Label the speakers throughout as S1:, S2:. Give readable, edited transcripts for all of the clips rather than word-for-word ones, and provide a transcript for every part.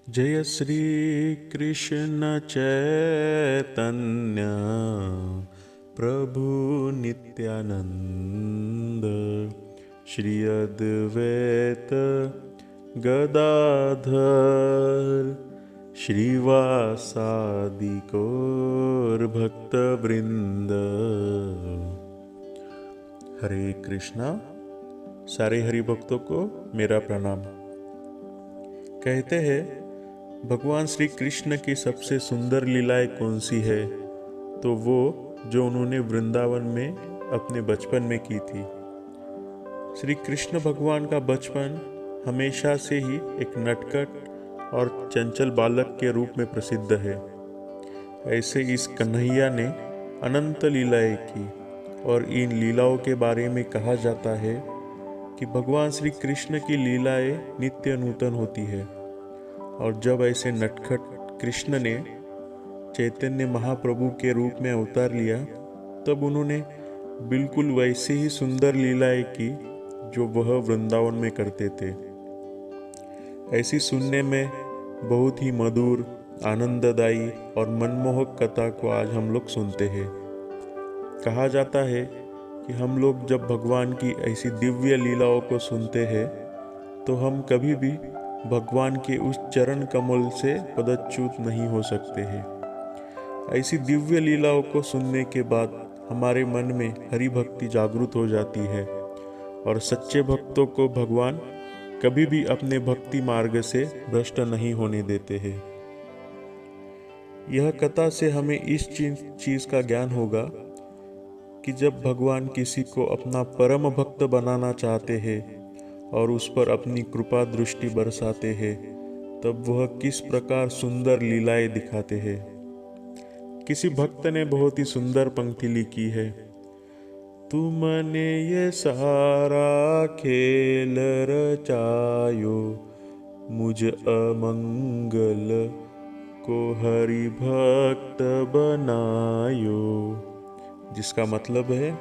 S1: जय श्री कृष्ण चैतन्य प्रभु नित्यानंद श्री अद्वैत गदाधर श्रीवासादि गौर भक्त वृंद। हरे कृष्णा। सारे हरि भक्तों को मेरा प्रणाम। कहते हैं भगवान श्री कृष्ण की सबसे सुंदर लीलाएं कौन सी है, तो वो जो उन्होंने वृंदावन में अपने बचपन में की थी। श्री कृष्ण भगवान का बचपन हमेशा से ही एक नटखट और चंचल बालक के रूप में प्रसिद्ध है। ऐसे इस कन्हैया ने अनंत लीलाएं की और इन लीलाओं के बारे में कहा जाता है कि भगवान श्री कृष्ण की लीलाएं नित्य नूतन होती है। और जब ऐसे नटखट कृष्ण ने चैतन्य महाप्रभु के रूप में अवतार लिया, तब उन्होंने बिल्कुल वैसे ही सुंदर लीलाएं की जो वह वृंदावन में करते थे। ऐसी सुनने में बहुत ही मधुर, आनंददायी और मनमोहक कथा को आज हम लोग सुनते हैं। कहा जाता है कि हम लोग जब भगवान की ऐसी दिव्य लीलाओं को सुनते हैं तो हम कभी भी भगवान के उस चरण कमल से पदच्युत नहीं हो सकते हैं। ऐसी दिव्य लीलाओं को सुनने के बाद हमारे मन में हरि भक्ति जागृत हो जाती है और सच्चे भक्तों को भगवान कभी भी अपने भक्ति मार्ग से भ्रष्ट नहीं होने देते हैं। यह कथा से हमें इस चीज का ज्ञान होगा कि जब भगवान किसी को अपना परम भक्त बनाना चाहते हैं और उस पर अपनी कृपा दृष्टि बरसाते हैं, तब वह किस प्रकार सुंदर लीलाएं दिखाते हैं। किसी भक्त ने बहुत ही सुंदर पंक्ति लिखी है, तुमने ये सारा खेल रचायो, मुझ अमंगल को हरि भक्त बनायो। जिसका मतलब है,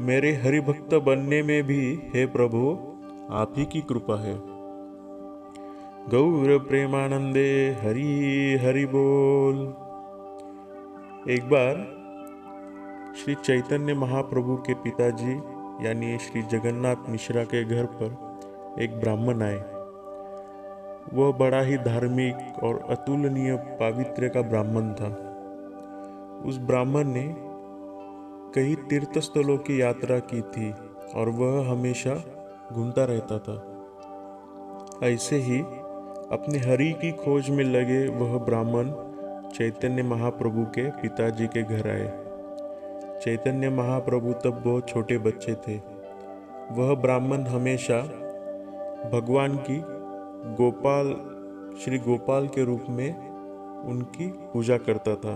S1: मेरे हरि भक्त बनने में भी हे प्रभु आप ही की कृपा है। गौर प्रेमानंदे हरि हरि बोल। एक बार श्री चैतन्य महाप्रभु के पिताजी यानी श्री जगन्नाथ मिश्रा के घर पर एक ब्राह्मण आए। वह बड़ा ही धार्मिक और अतुलनीय पावित्र्य का ब्राह्मण था। उस ब्राह्मण ने कई तीर्थ स्थलों की यात्रा की थी और वह हमेशा घूमता रहता था। ऐसे ही अपने हरि की खोज में लगे वह ब्राह्मण चैतन्य महाप्रभु के पिताजी के घर आए। चैतन्य महाप्रभु तब बहुत छोटे बच्चे थे। वह ब्राह्मण हमेशा भगवान की श्री गोपाल के रूप में उनकी पूजा करता था।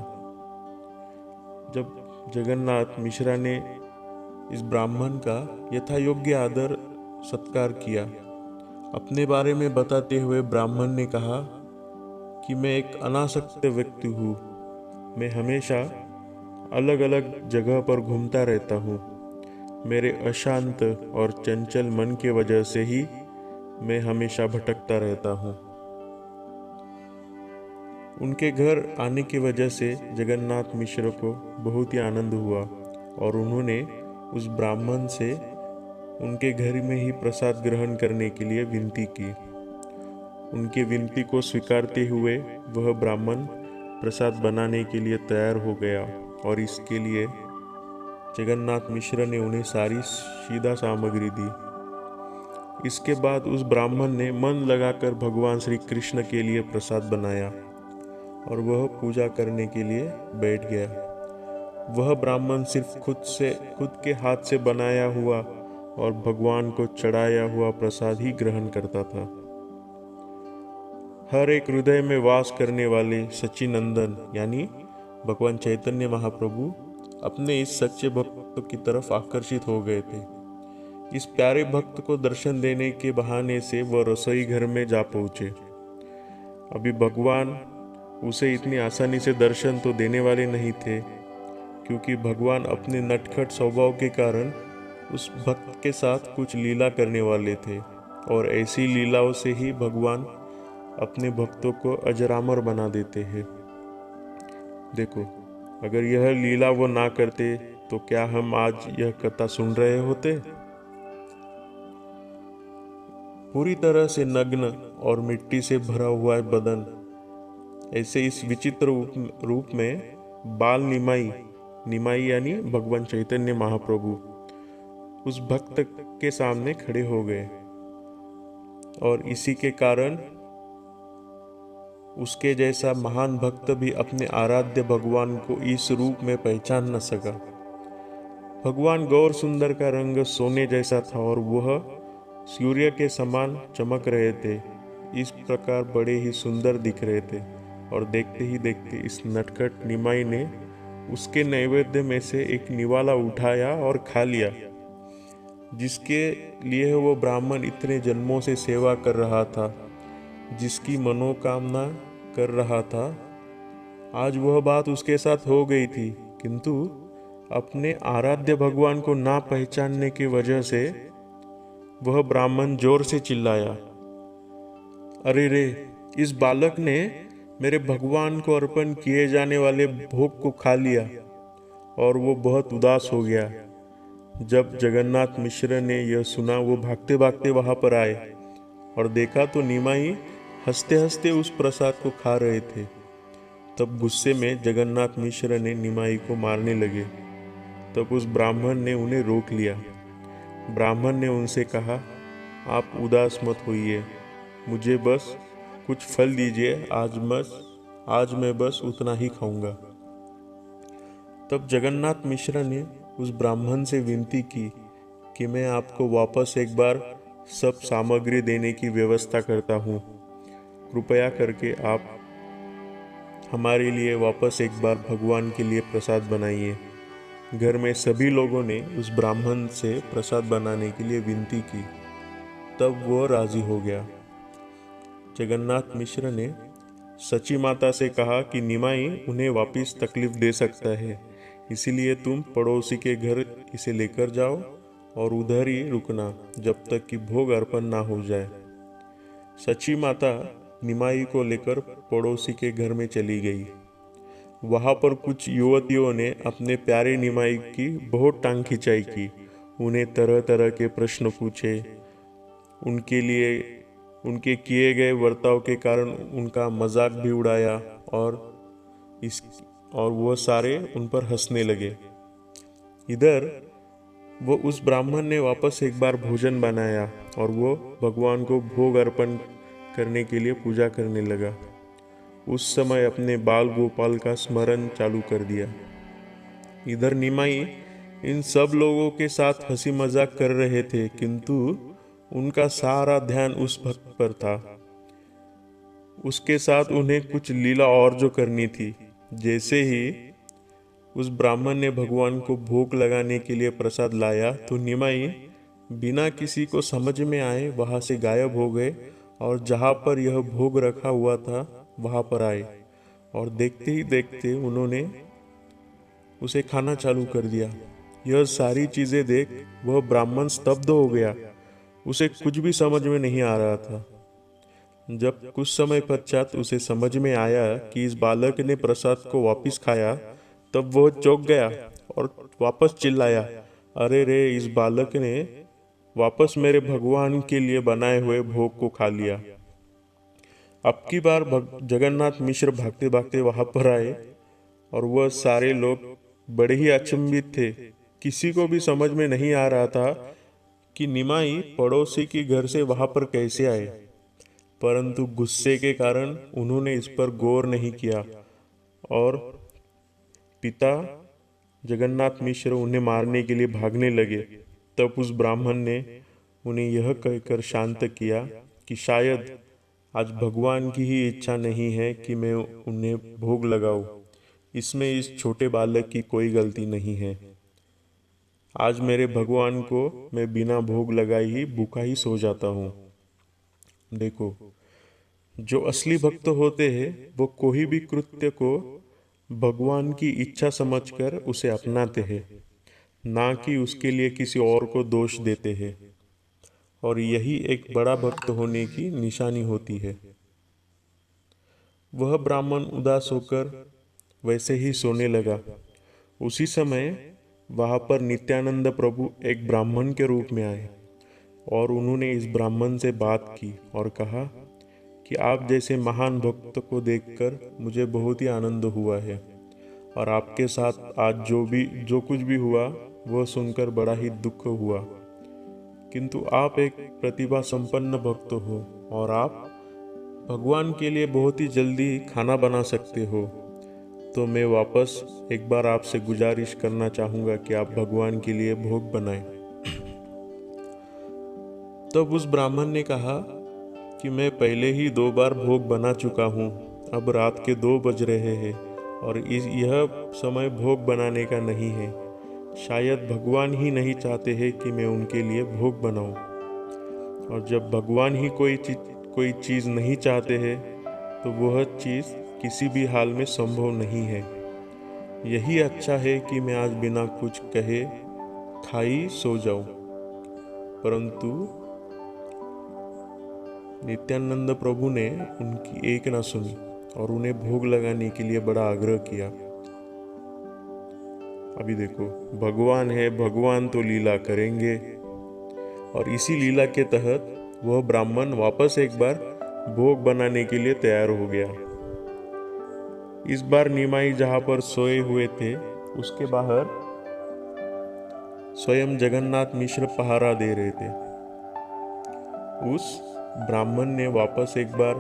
S1: जब जगन्नाथ मिश्रा ने इस ब्राह्मण का यथायोग्य आदर सत्कार किया, अपने बारे में बताते हुए ब्राह्मण ने कहा कि मैं एक अनासक्त व्यक्ति हूँ। मैं हमेशा अलग अलग जगह पर घूमता रहता हूँ। मेरे अशांत और चंचल मन के वजह से ही मैं हमेशा भटकता रहता हूँ। उनके घर आने की वजह से जगन्नाथ मिश्र को बहुत ही आनंद हुआ और उन्होंने उस ब्राह्मण से उनके घर में ही प्रसाद ग्रहण करने के लिए विनती की। उनकी विनती को स्वीकारते हुए वह ब्राह्मण प्रसाद बनाने के लिए तैयार हो गया और इसके लिए जगन्नाथ मिश्र ने उन्हें सारी सीधा सामग्री दी। इसके बाद उस ब्राह्मण ने मन लगाकर भगवान श्री कृष्ण के लिए प्रसाद बनाया और वह पूजा करने के लिए बैठ गया। वह ब्राह्मण सिर्फ खुद के हाथ से बनाया हुआ और भगवान को चढ़ाया हुआ प्रसाद ही ग्रहण करता था। हर एक हृदय में वास करने वाले सच्चिनंदन यानी भगवान चैतन्य महाप्रभु अपने इस सच्चे भक्त की तरफ आकर्षित हो गए थे। इस प्यारे भक्त को दर्शन देने के बहाने से वह रसोई घर में जा पहुंचे। अभी भगवान उसे इतनी आसानी से दर्शन तो देने वाले नहीं थे, क्योंकि भगवान अपने नटखट स्वभाव के कारण उस भक्त के साथ कुछ लीला करने वाले थे और ऐसी लीलाओं से ही भगवान अपने भक्तों को अजरामर बना देते हैं। देखो, अगर यह लीला वो ना करते तो क्या हम आज यह कथा सुन रहे होते? पूरी तरह से नग्न और मिट्टी से भरा हुआ बदन, ऐसे इस विचित्र रूप में बाल निमाई निमाई यानी भगवान चैतन्य महाप्रभु उस भक्त के सामने खड़े हो गए, और इसी के कारण उसके जैसा महान भक्त भी अपने आराध्य भगवान को इस रूप में पहचान न सका। भगवान गौर सुंदर का रंग सोने जैसा था और वह सूर्य के समान चमक रहे थे। इस प्रकार बड़े ही सुंदर दिख रहे थे, और देखते ही देखते इस नटखट निमाई ने उसके नैवेद्य में से एक निवाला उठाया और खा लिया, जिसके लिए वो ब्राह्मण इतने जन्मों से सेवा कर रहा था, जिसकी मनोकामना कर रहा था। आज वह बात उसके साथ हो गई थी, किंतु अपने आराध्य भगवान को ना पहचानने की वजह से वह ब्राह्मण जोर से चिल्लाया, अरे रे, इस बालक ने मेरे भगवान को अर्पण किए जाने वाले भोग को खा लिया। और वो बहुत उदास हो गया। जब जगन्नाथ मिश्र ने यह सुना, वो भागते भागते वहां पर आए और देखा तो निमाई हंसते हंसते उस प्रसाद को खा रहे थे। तब गुस्से में जगन्नाथ मिश्र ने निमाई को मारने लगे। तब उस ब्राह्मण ने उन्हें रोक लिया। ब्राह्मण ने उनसे कहा, आप उदास मत होइए, मुझे बस कुछ फल दीजिए, आज मैं बस उतना ही खाऊंगा। तब जगन्नाथ मिश्र ने उस ब्राह्मण से विनती की कि मैं आपको वापस एक बार सब सामग्री देने की व्यवस्था करता हूँ, कृपया करके आप हमारे लिए वापस एक बार भगवान के लिए प्रसाद बनाइए। घर में सभी लोगों ने उस ब्राह्मण से प्रसाद बनाने के लिए विनती की। तब वो राजी हो गया। जगन्नाथ मिश्र ने सची माता से कहा कि निमाई उन्हें वापस तकलीफ दे सकता है, इसीलिए तुम पड़ोसी के घर इसे लेकर जाओ और उधर ही रुकना जब तक कि भोग अर्पण ना हो जाए। सची माता निमाई को लेकर पड़ोसी के घर में चली गई। वहां पर कुछ युवतियों ने अपने प्यारे निमाई की बहुत टांग खिंचाई की, उन्हें तरह तरह के प्रश्न पूछे, उनके किए गए बर्ताव के कारण उनका मजाक भी उड़ाया, और वह सारे उन पर हंसने लगे। इधर वो उस ब्राह्मण ने वापस एक बार भोजन बनाया और वो भगवान को भोग अर्पण करने के लिए पूजा करने लगा। उस समय अपने बाल गोपाल का स्मरण चालू कर दिया। इधर निमाई इन सब लोगों के साथ हंसी मजाक कर रहे थे, किंतु उनका सारा ध्यान उस भक्त पर था। उसके साथ उन्हें कुछ लीला और जो करनी थी। जैसे ही उस ब्राह्मण ने भगवान को भोग लगाने के लिए प्रसाद लाया तो निमाई बिना किसी को समझ में आए वहां से गायब हो गए, और जहां पर यह भोग रखा हुआ था वहां पर आए, और देखते ही देखते उन्होंने उसे खाना चालू कर दिया। यह सारी चीजें देख वह ब्राह्मण स्तब्ध हो गया। उसे कुछ भी समझ में नहीं आ रहा था। जब कुछ समय पश्चात उसे समझ में आया कि इस बालक ने प्रसाद को वापस खाया, तब वह चौंक गया और वापस चिल्लाया, अरे रे, इस बालक ने वापस मेरे भगवान के लिए बनाए हुए भोग को खा लिया। अब की बार जगन्नाथ मिश्र भागते भागते वहां पर आए, और वह सारे लोग बड़े ही अचंभित थे। किसी को भी समझ में नहीं आ रहा था कि निमाई पड़ोसी के घर से वहां पर कैसे आए, परंतु गुस्से के कारण उन्होंने इस पर गौर नहीं किया, और पिता जगन्नाथ मिश्र उन्हें मारने के लिए भागने लगे। तब उस ब्राह्मण ने उन्हें यह कहकर शांत किया कि शायद आज भगवान की ही इच्छा नहीं है कि मैं उन्हें भोग लगाऊं। इसमें इस छोटे बालक की कोई गलती नहीं है। आज मेरे भगवान को मैं बिना भोग लगाए ही भूखा ही सो जाता हूँ। देखो, जो असली भक्त होते हैं वो कोई भी कृत्य को भगवान की इच्छा समझकर उसे अपनाते हैं, ना कि उसके लिए किसी और को दोष देते हैं। और यही एक बड़ा भक्त होने की निशानी होती है। वह ब्राह्मण उदास होकर वैसे ही सोने लगा। उसी समय वहाँ पर नित्यानंद प्रभु एक ब्राह्मण के रूप में आए और उन्होंने इस ब्राह्मण से बात की और कहा कि आप जैसे महान भक्त को देखकर मुझे बहुत ही आनंद हुआ है और आपके साथ आज जो कुछ भी हुआ वह सुनकर बड़ा ही दुख हुआ, किंतु आप एक प्रतिभा संपन्न भक्त हो और आप भगवान के लिए बहुत ही जल्दी खाना बना सकते हो। तो मैं वापस एक बार आपसे गुजारिश करना चाहूँगा कि आप भगवान के लिए भोग बनाएं। तब उस ब्राह्मण ने कहा कि मैं पहले ही 2 बार भोग बना चुका हूँ, अब रात के 2 बज रहे हैं और यह समय भोग बनाने का नहीं है। शायद भगवान ही नहीं चाहते हैं कि मैं उनके लिए भोग बनाऊं, और जब भगवान ही कोई चीज़ नहीं चाहते हैं तो वह चीज़ किसी भी हाल में संभव नहीं है। यही अच्छा है कि मैं आज बिना कुछ कहे खाई सो जाऊं। परंतु नित्यानंद प्रभु ने उनकी एक ना सुनी और उन्हें भोग लगाने के लिए बड़ा आग्रह किया। अभी देखो, भगवान है, भगवान तो लीला करेंगे, और इसी लीला के तहत वह ब्राह्मण वापस एक बार भोग बनाने के लिए तैयार हो गया। इस बार निमाई जहां पर सोए हुए थे उसके बाहर स्वयं जगन्नाथ मिश्र पहरा दे रहे थे। उस ब्राह्मण ने वापस एक बार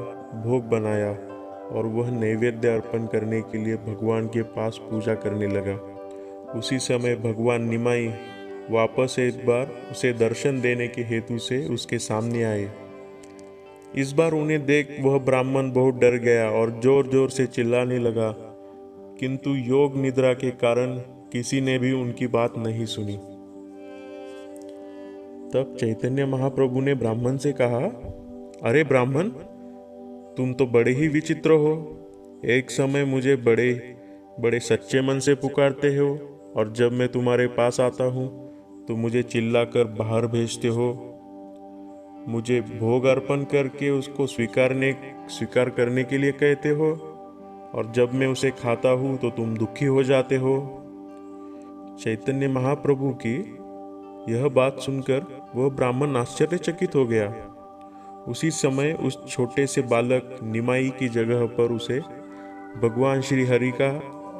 S1: भोग बनाया और वह नैवेद्य अर्पण करने के लिए भगवान के पास पूजा करने लगा। उसी समय भगवान निमाई वापस एक बार उसे दर्शन देने के हेतु से उसके सामने आए। इस बार उन्हें देख वह ब्राह्मण बहुत डर गया और जोर जोर से चिल्लाने लगा, किंतु योग निद्रा के कारण किसी ने भी उनकी बात नहीं सुनी। तब चैतन्य महाप्रभु ने ब्राह्मण से कहा, अरे ब्राह्मण, तुम तो बड़े ही विचित्र हो। एक समय मुझे बड़े बड़े सच्चे मन से पुकारते हो और जब मैं तुम्हारे पास आता हूँ तो मुझे चिल्लाकर बाहर भेजते हो। मुझे भोग अर्पण करके उसको स्वीकार करने के लिए कहते हो, और जब मैं उसे खाता हूँ तो तुम दुखी हो जाते हो। चैतन्य महाप्रभु की यह बात सुनकर वह ब्राह्मण आश्चर्यचकित हो गया। उसी समय उस छोटे से बालक निमाई की जगह पर उसे भगवान श्री हरि का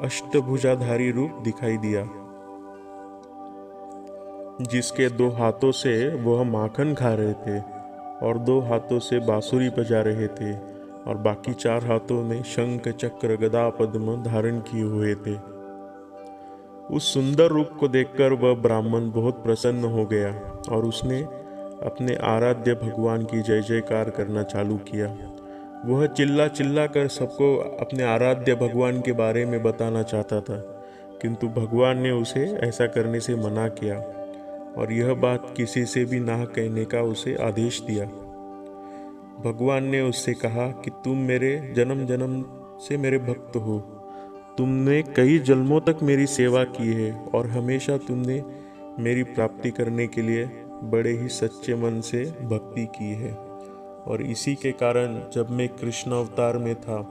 S1: अष्टभुजाधारी रूप दिखाई दिया, जिसके 2 हाथों से वह माखन खा रहे थे और 2 हाथों से बांसुरी बजा रहे थे और बाकी 4 हाथों में शंख चक्र गदा पद्म धारण किए हुए थे। उस सुंदर रूप को देखकर वह ब्राह्मण बहुत प्रसन्न हो गया और उसने अपने आराध्य भगवान की जय जयकार करना चालू किया। वह चिल्ला चिल्ला कर सबको अपने आराध्य भगवान के बारे में बताना चाहता था, किंतु भगवान ने उसे ऐसा करने से मना किया और यह बात किसी से भी ना कहने का उसे आदेश दिया। भगवान ने उससे कहा कि तुम मेरे जन्म जन्म से मेरे भक्त हो। तुमने कई जन्मों तक मेरी सेवा की है और हमेशा तुमने मेरी प्राप्ति करने के लिए बड़े ही सच्चे मन से भक्ति की है, और इसी के कारण जब मैं कृष्ण अवतार में था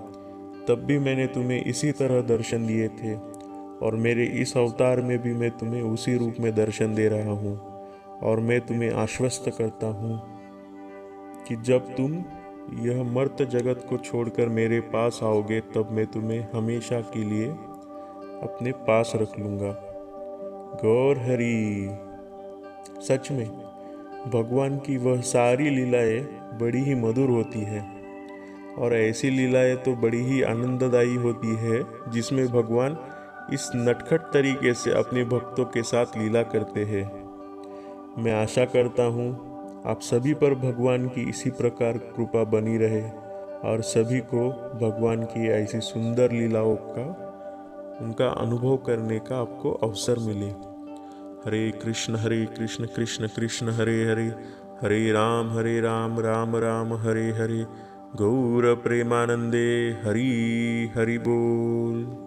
S1: तब भी मैंने तुम्हें इसी तरह दर्शन दिए थे, और मेरे इस अवतार में भी मैं तुम्हें उसी रूप में दर्शन दे रहा हूँ। और मैं तुम्हें आश्वस्त करता हूँ कि जब तुम यह मर्त जगत को छोड़कर मेरे पास आओगे तब मैं तुम्हें हमेशा के लिए अपने पास रख लूँगा। गौर हरि। सच में भगवान की वह सारी लीलाएं बड़ी ही मधुर होती है, और ऐसी लीलाएं तो बड़ी ही आनंददायी होती है जिसमें भगवान इस नटखट तरीके से अपने भक्तों के साथ लीला करते हैं। मैं आशा करता हूँ आप सभी पर भगवान की इसी प्रकार कृपा बनी रहे और सभी को भगवान की ऐसी सुंदर लीलाओं का उनका अनुभव करने का आपको अवसर मिले। हरे कृष्ण कृष्ण कृष्ण हरे हरे, हरे राम राम राम हरे हरे। गौर प्रेमानंदे हरि हरि बोल।